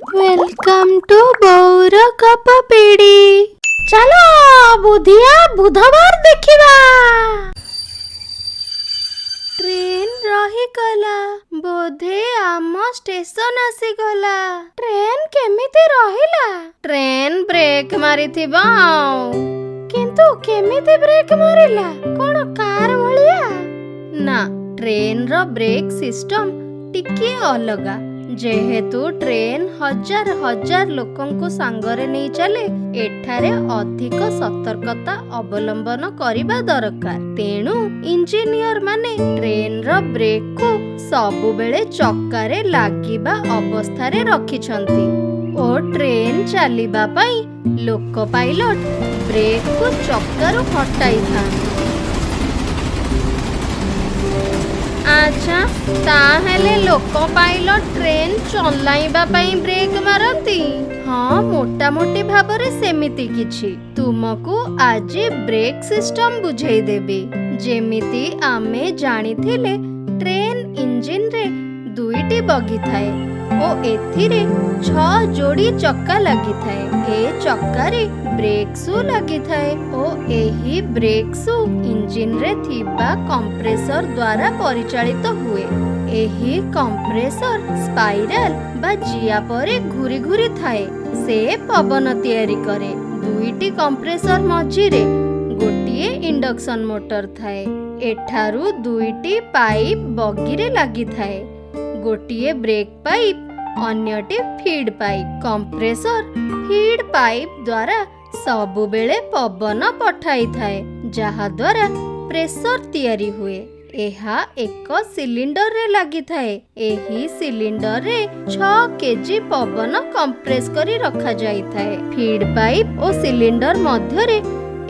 Welcome to Baur cup पीड़ी। चलो बुधिया बुधवार देखिबा। ट्रेन रही गला बोधे आम स्टेशन आसी गला। ट्रेन केमिति रहिला? ट्रेन ब्रेक मारिथिबा किंतु केमिति ब्रेक मारिला? कोन कार भलिया? ना, ट्रेन रो ब्रेक सिस्टम टिके अलगा। जेहेतु ट्रेन हजार हजार लोकंकु सांगरे नहीं चले, एठारे अधिक सतर्कता अवलंबन करिबा दरकार। तेणु इंजीनियर माने ट्रेन रो ब्रेक को सबु बेले चक्कारे लागिबा अवस्थारे रखिछंती ओ ट्रेन चलिबा पई लोक पाइलट ब्रेक को चक्कारू हटाई था। अच्छा, ताहेले लोक पाइलट ट्रेन चलाइबा पई ब्रेक मारती? हाँ, मोटा मोटी भाबरे सेमिति किछि। तुमको आज ब्रेक सिस्टम बुझेई देबी। जेमिति आमे जानिथिले ट्रेन इंजिन रे दुईटी बगी थाए ओ एथिरे 6 जोड़ी चक्का लागि थाए। ए चक्कारे ब्रेक शू लागि थाए ओ एही ब्रेक शू इंजिन रे थिबा कंप्रेसर द्वारा परिचालित हुए। एही कंप्रेसर स्पाइराल बा जिया परे घुरी घुरी थाए। से पवन तैयारी करे। दुईटी कंप्रेसर मझिरे गोटिए इंडक्शन मोटर थाए। एठारू दुईटी पाइप बगीरे लागि थाए। गोटिए ब्रेक पाइप, अन्यटी feed pipe. Compressor feed pipe द्वारा सबु बेले पवन पठाई थाए, जहा द्वारा प्रेशर तैयारी हुए। एहा एक सिलिंडर रे लागि थाए। एही सिलिंडर रे 6 केजी पवन कंप्रेस करी रखा जाई थाए। फीड पाइप ओ सिलिंडर मध्य रे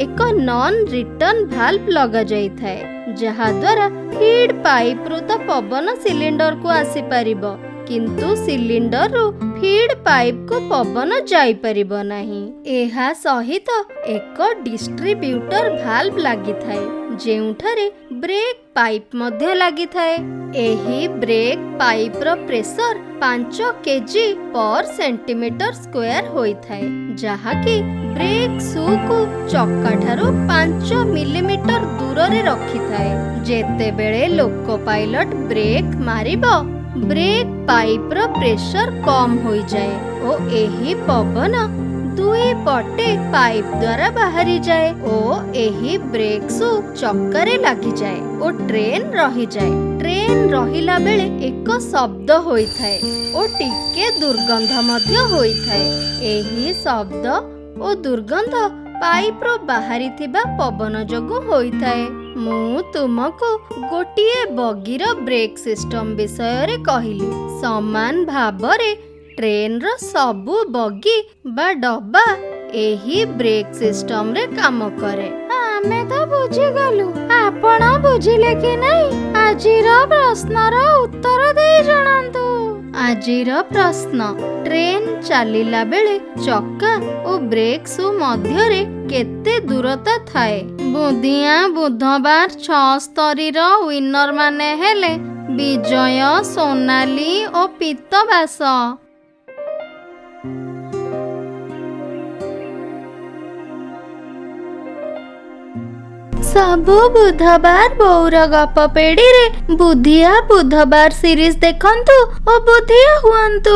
एक नॉन रिटर्न भाल्व लगा जाई थाए, जहा द्वारा फीड पाइप रु तो पवन सिलिंडर को आसी परिबो, किंतु सिलिंडर रु फीड पाइप को पवन जाई परिबो नाही। एहा सहित एक डिस्ट्रीब्यूटर भाल्व लागि थाए, जेउठारे ब्रेक पाइप मध्य लागि थाए। एही ब्रेक पाइप रो प्रेशर 5 केजी पर सेंटीमीटर स्क्वायर होई थाए, जहा कि ब्रेक शू को चक्का ठारो 5 मिलीमीटर दूर रे रखी थाए। जेते बेले loco pilot break मारिबो, break pipe रो प्रेशर कम होई जाए ओ एही पवन दुई पटे पाइप द्वारा बाहरी जाए ओ एही ब्रेक शू चक्कारे लागि जाए ओ ट्रेन रही जाए। ट्रेन रहिला बेले एक शब्द होई थाए ओ टिके दुर्गंध मध्य होई थाए। एही शब्द ओ दुर्गंध पाइप रो बाहरी थिबा पवन जोगु होई थाए। मु तुमको गोटिए बगीर ब्रेक सिस्टम विषय रे कहिली। समान भाबरे ट्रेन रो सबु बगी बा डब्बा एही ब्रेक सिस्टम रे काम करे। आमे तो बुझी गलु, आपण बुझिले कि नहीं? आजिर प्रश्न रो उत्तर दे जणांतु। आजिर प्रश्न, ट्रेन चलिला बेले चक्का ओ ब्रेक शू मध्य रे केते दूरता थाए? बुधिया बुधवार 6 स्तरी रो विनर माने हेले विजय, सोनाली ओ पीतबास। सबु बुधवार बौर गप पेड़ी रे बुधिया बुधवार सीरीज देखंतु ओ बुधिया हुअंतु।